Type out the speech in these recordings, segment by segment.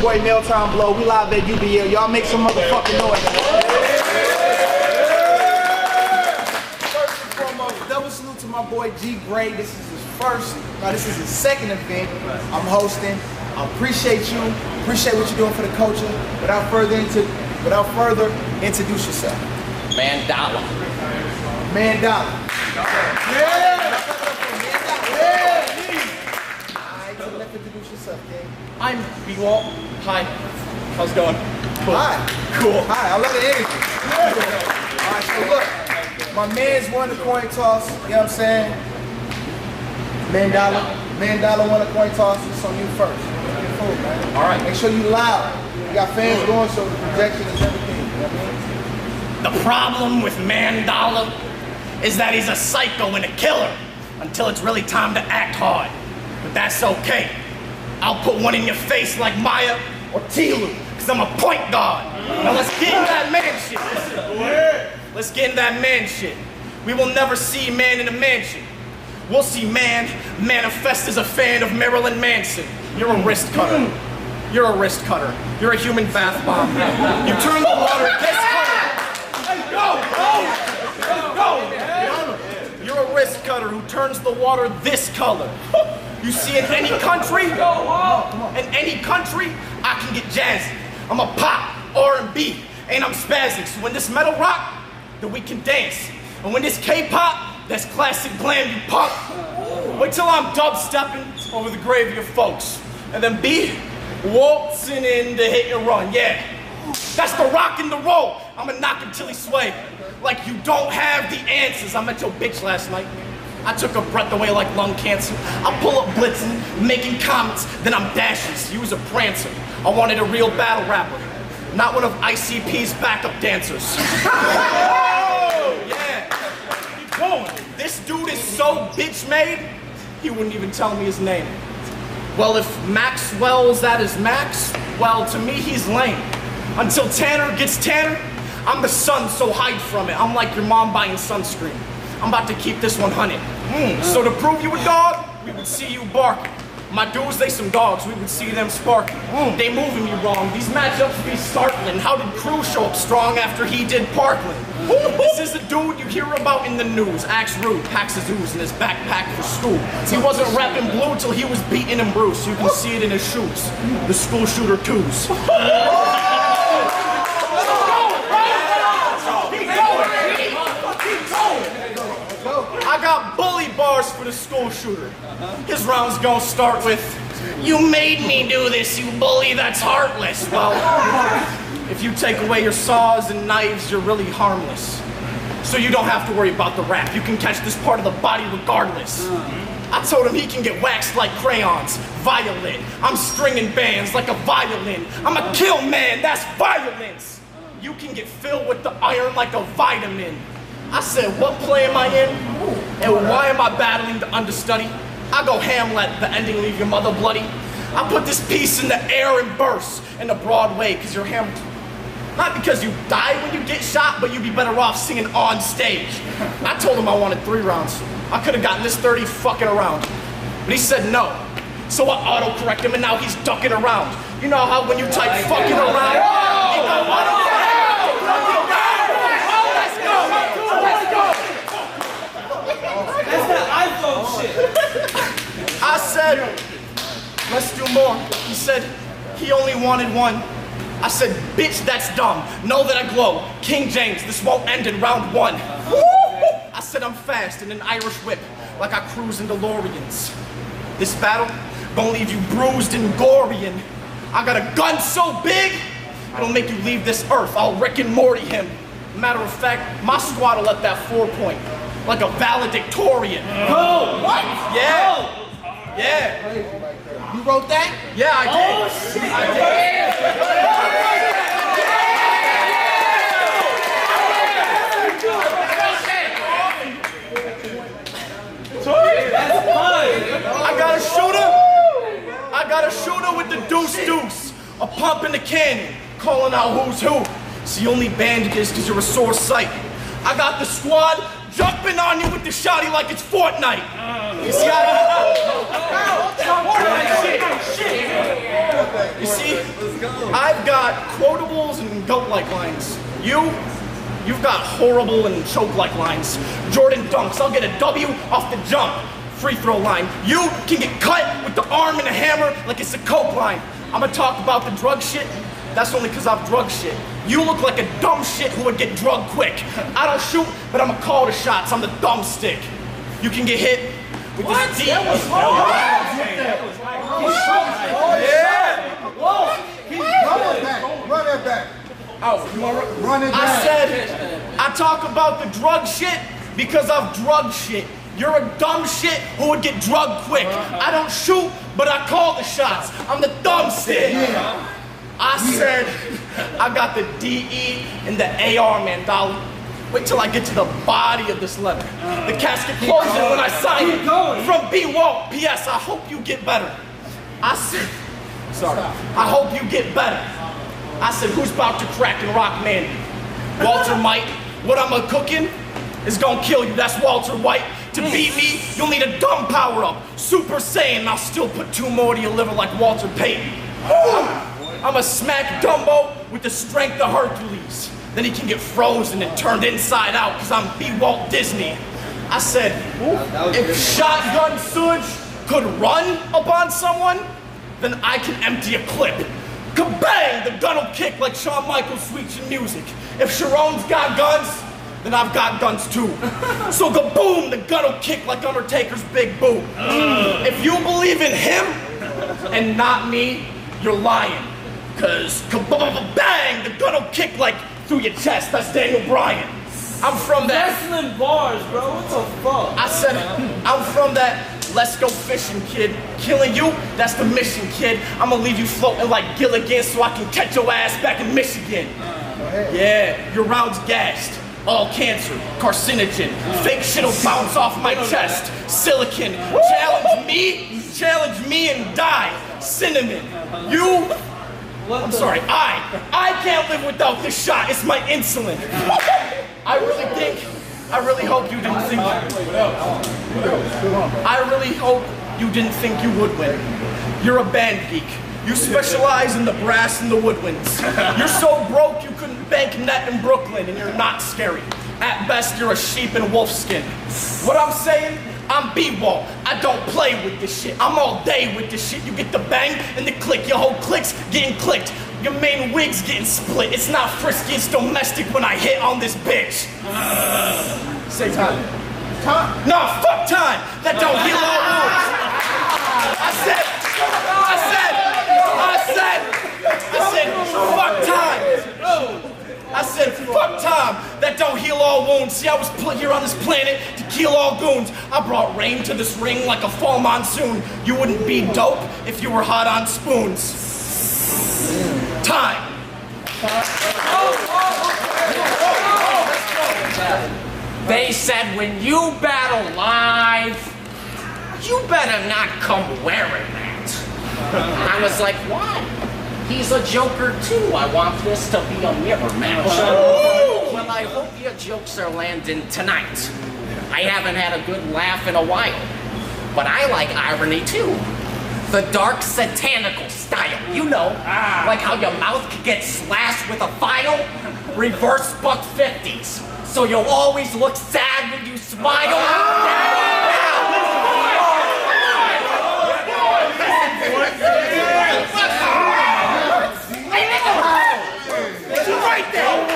boy Miltown Bloe. We live at UBL. Y'all make some motherfucking noise. First and foremost, double salute to my boy G Gray. This is his first, this is his second event I'm hosting. I appreciate you. Appreciate what you're doing for the culture. Without further, introduce yourself. Mandala. Mandala. Yeah. Introduce yourself, King. I'm Walt. Hi. How's it going? Cool. Hi. Cool. Hi. I love the energy. Alright, so look, my man's won the coin toss. You know what I'm saying? Mandala won the coin toss. It's on you first. Cool, man. All right. Make sure you loud. You got fans going, so the projection is everything. You know what I mean? The problem with Mandala is that he's a psycho and a killer until it's really time to act hard. But that's okay. I'll put one in your face like Maya or Tilu, because I'm a point guard. Now let's get in that man shit. Let's get in that man shit. We will never see man in a mansion. We'll see man manifest as a fan of Marilyn Manson. You're a wrist cutter. You're a wrist cutter. You're a human bath bomb. You turn the water this color. Go! You're a wrist cutter who turns the water this color. You see, in any country, I can get jazzy. I'm a pop, R&B, and I'm spastic. So when this metal rock, then we can dance. And when this K-pop, that's classic glam you pop. Wait till I'm dubstepping over the grave of your folks. And then B, waltzing in to hit and run, yeah. That's the rock and the roll. I'ma knock him till he sway. Like you don't have the answers. I met your bitch last night. I took her breath away like lung cancer. I pull up blitzing, making comments, then I'm dashing. So you was a prancer. I wanted a real battle rapper, not one of ICP's backup dancers. Yeah, keep going. This dude is so bitch made, he wouldn't even tell me his name. Well, if Maxwell's at his max, well, to me he's lame. Until Tanner gets Tanner, I'm the sun, so hide from it. I'm like your mom buying sunscreen. I'm about to keep this 100. So to prove you a dog, we would see you barking. My dudes, they some dogs, we would see them sparking. They moving me wrong, these matchups be startling. How did Cruz show up strong after he did Parkland? This is the dude you hear about in the news. Acts rude, packs his ooze in his backpack for school. He wasn't rapping Blue till he was beaten and bruised. You can see it in his shoes. The school shooter twos. I got bully bars for the school shooter. His round's gonna start with, "You made me do this, you bully that's heartless." Well, if you take away your saws and knives, you're really harmless. So you don't have to worry about the rap. You can catch this part of the body regardless. I told him he can get waxed like crayons, violent. I'm stringing bands like a violin. I'm a kill man, that's violence. You can get filled with the iron like a vitamin. I said, what play am I in? And why am I battling the understudy? I go Hamlet, the ending leave your mother bloody. I put this piece in the air and burst in the Broadway because you're Hamilton. Not because you die when you get shot, but you'd be better off singing on stage. I told him I wanted 3 rounds. I could have gotten this 30 fucking around. But he said no. So I auto-correct him and now he's ducking around. You know how when you type fucking around, you go I said, let's do more. He said, he only wanted 1. I said, bitch, that's dumb. Know that I glow. King James, this won't end in round 1. I said, I'm fast in an Irish whip, like I cruise in DeLoreans. This battle gonna leave you bruised and gory. I got a gun so big, it'll make you leave this earth. I'll Rick and Morty him. Matter of fact, my squad will let that 4-point. Like a valedictorian. Oh, what? Yeah. Yeah. You wrote that? Yeah, I did. Oh, shit. I did. I got a shooter with the deuce. A pump in the cannon. Calling out who's who. See, only bandages because you're a sore sight. I got the squad jumping on you with the shotty like it's Fortnite. You see You see, I've got quotables and goat-like lines. You've got horrible and choke-like lines. Jordan dunks, I'll get a W off the jump. Free throw line. You can get cut with the arm and a hammer like it's a coke line. I'ma talk about the drug shit. That's only because I've drug shit. You look like a dumb shit who would get drugged quick. I don't shoot, but I'ma call the shots. I'm the dumb stick. You can get hit with this deep. Yeah. Whoa. Run it back. Run it back. Oh, you wanna run it back? I said, I talk about the drug shit because I've drug shit. You're a dumb shit who would get drugged quick. I don't shoot, but I call the shots. I'm the dumb stick. I said, I got the DE and the AR, Mandala. Wait till I get to the body of this letter. The casket closes when I sign it. From Walt. P.S. I hope you get better. I said, sorry. I hope you get better. I said, who's about to crack and rock Mandy? Walter might. What I'm a-cooking is gonna kill you. That's Walter White. To beat me, you'll need a dumb power-up. Super Saiyan, and I'll still put 2 more to your liver like Walter Payton. I'm a smack Dumbo with the strength of Hercules. Then he can get frozen and turned inside out because I'm Walt Disney. I said, if shotgun Suge could run upon someone, then I can empty a clip. Kabang! The gun will kick like Shawn Michaels' Sweet Chin Music. If Sharon's got guns, then I've got guns too. So kaboom! The gun will kick like Undertaker's big boot. If you believe in him and not me, you're lying. Cause kabang! The gun will kick like through your chest. That's Daniel Bryan. I'm from that. Wrestling bars, bro. What the fuck? I said, I'm from that. Let's go fishing, kid. Killing you, that's the mission, kid. I'ma leave you floating like Gilligan so I can catch your ass back in Michigan. Yeah, your round's gassed. All cancer, carcinogen. Fake shit'll bounce off my chest. Silicon. Challenge me and die. Cinnamon. You. I'm sorry, I can't live without this shot. It's my insulin. I really hope you didn't think. I really hope you didn't think you would win. You're a band geek. You specialize in the brass and the woodwinds. You're so broke you couldn't bank net in Brooklyn, and you're not scary. At best, you're a sheep in wolf skin. What I'm saying? I'm B-Walt. I don't play with this shit. I'm all day with this shit. You get the bang and the click. Your whole click's getting clicked. Your main wig's getting split. It's not frisky, it's domestic when I hit on this bitch. Say time. Time? No, fuck time. That don't heal all wounds. Fuck time. I said, fuck time. That don't heal all wounds. See, I was put here on this planet to kill all goons. I brought rain to this ring like a fall monsoon. You wouldn't be dope if you were hot on spoons. Time. They said when you battle live, you better not come wearing that. I was like, why? He's a joker too. I want this to be a mirror match. Well, I hope your jokes are landing tonight. I haven't had a good laugh in a while, but I like irony too. The dark satanical style, you know, like how your mouth can get slashed with a file, reverse buck 50s, so you'll always look sad when you smile. Right there.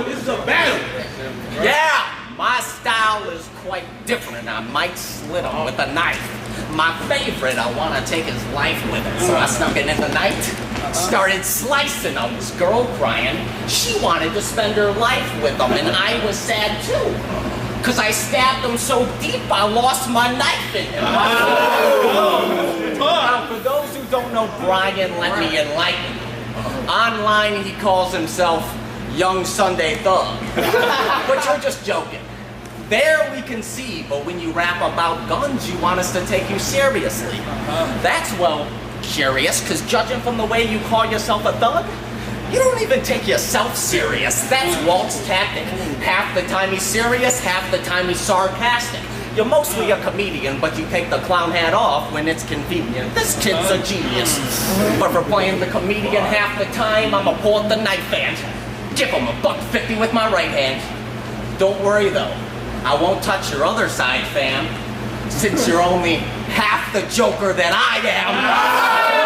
This is a battle. Yeah, my style is quite different. I might slit him with a knife. My favorite, I want to take his life with it. So I snuck in the night, started slicing him. This girl crying. She wanted to spend her life with him, and I was sad too. Because I stabbed him so deep, I lost my knife in him. Now, for those who don't know Brian, let me enlighten you. Online, he calls himself Young Sunday Thug. But you're just joking. There we can see, but when you rap about guns, you want us to take you seriously. That's, well, curious, because judging from the way you call yourself a thug, you don't even take yourself serious. That's Walt's tactic. Half the time he's serious, half the time he's sarcastic. You're mostly a comedian, but you take the clown hat off when it's convenient. This kid's a genius. But for playing the comedian half the time, I'ma pull up the knife and give him $1.50 with my right hand. Don't worry though, I won't touch your other side, fam, since you're only half the joker that I am.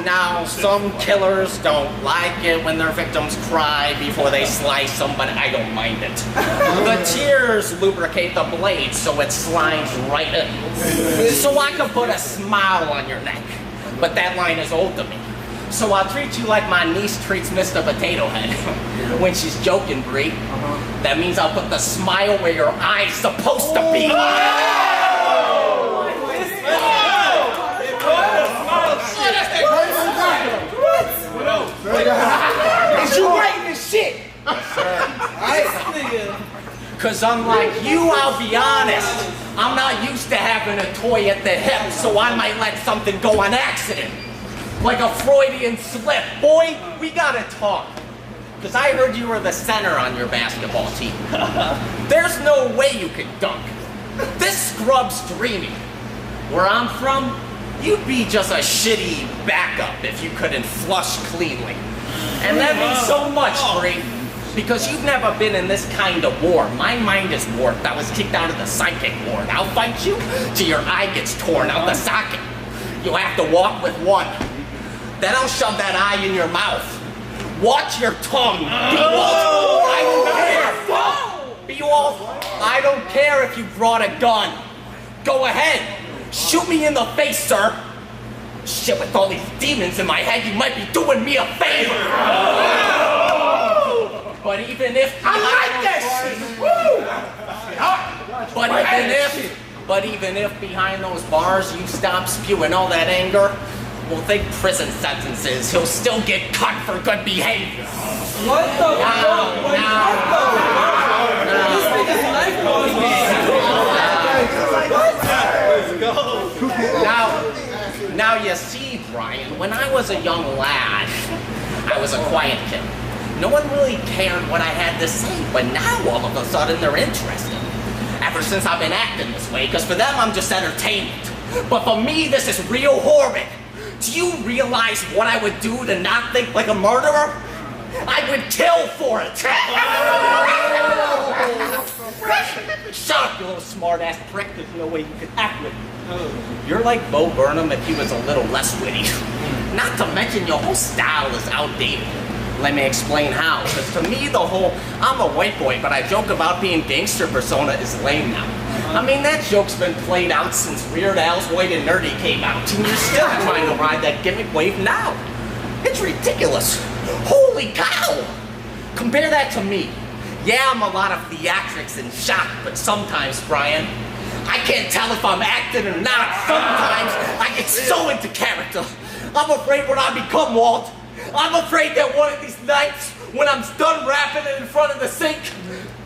Now, some killers don't like it when their victims cry before they slice them, but I don't mind it. The tears lubricate the blade so it slides right in. So I can put a smile on your neck. But that line is old to me. So I'll treat you like my niece treats Mr. Potato Head. When she's joking, Bree, that means I'll put the smile where your eye's supposed to be. Is you writing this shit? Cause unlike you, I'll be honest, I'm not used to having a toy at the hip, so I might let something go on accident. Like a Freudian slip. Boy, we gotta talk. Cause I heard you were the center on your basketball team. There's no way you could dunk. This scrub's dreamy. Where I'm from, you'd be just a shitty backup if you couldn't flush cleanly. And that means so much, Bree, because you've never been in this kind of war. My mind is warped. I was kicked out of the psychic ward. I'll fight you till your eye gets torn out the socket. You'll have to walk with one. Then I'll shove that eye in your mouth. Watch your tongue, B-Walt. I don't care. B-Walt, I don't care if you brought a gun. Go ahead. Shoot me in the face, sir. Shit, with all these demons in my head, you might be doing me a favor. But even if I like that shit. But even if behind those bars you stop spewing all that anger, well, think prison sentences. He'll still get cut for good behavior. What the fuck? This nigga's life goes. Now you see, Brian, when I was a young lad, I was a quiet kid. No one really cared what I had to say, but now all of a sudden they're interested. Ever since I've been acting this way, because for them I'm just entertainment. But for me, this is real horrid. Do you realize what I would do to not think like a murderer? I would kill for it. Shut up, you little smart-ass prick. There's no way you could act with me. You're like Bo Burnham if he was a little less witty. Not to mention your whole style is outdated. Let me explain how, because to me the whole I'm a white boy but I joke about being gangster persona is lame now. I mean, that joke's been played out since Weird Al's White and Nerdy came out, and you're still trying to ride that gimmick wave now. It's ridiculous. Holy cow! Compare that to me. Yeah, I'm a lot of theatrics and shock, but sometimes, Brian, I can't tell if I'm acting or not. Sometimes I get so into character. I'm afraid when I become Walt, I'm afraid that one of these nights, when I'm done rapping it in front of the sink,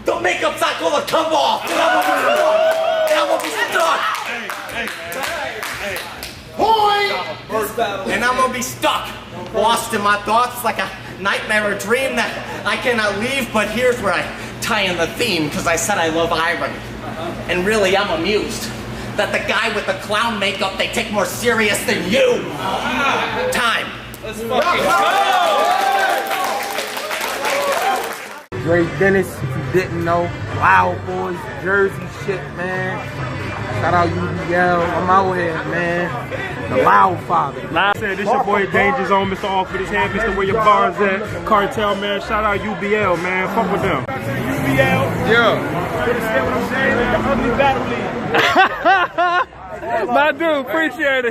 the makeup's not gonna come off. And I'm gonna be stuck. And I'm gonna be stuck, lost in my thoughts like a nightmare or dream that I cannot leave. But here's where I tie in the theme, because I said I love irony. And really, I'm amused that the guy with the clown makeup they take more serious than you. Time. Let's fucking go! Dre Dennis, if you didn't know, Wild Boys, Jersey shit, man. Shout out UBL, I'm out here, man. The Loud Father. Live said, this your boy Danger Zone, Mr. Off with his head, Mr. Where Your Bars At, Cartel, man. Shout out UBL, man. Fuck with them. UBL. Yeah. Understand what I'm saying? The ugly battle league. My dude, appreciate it.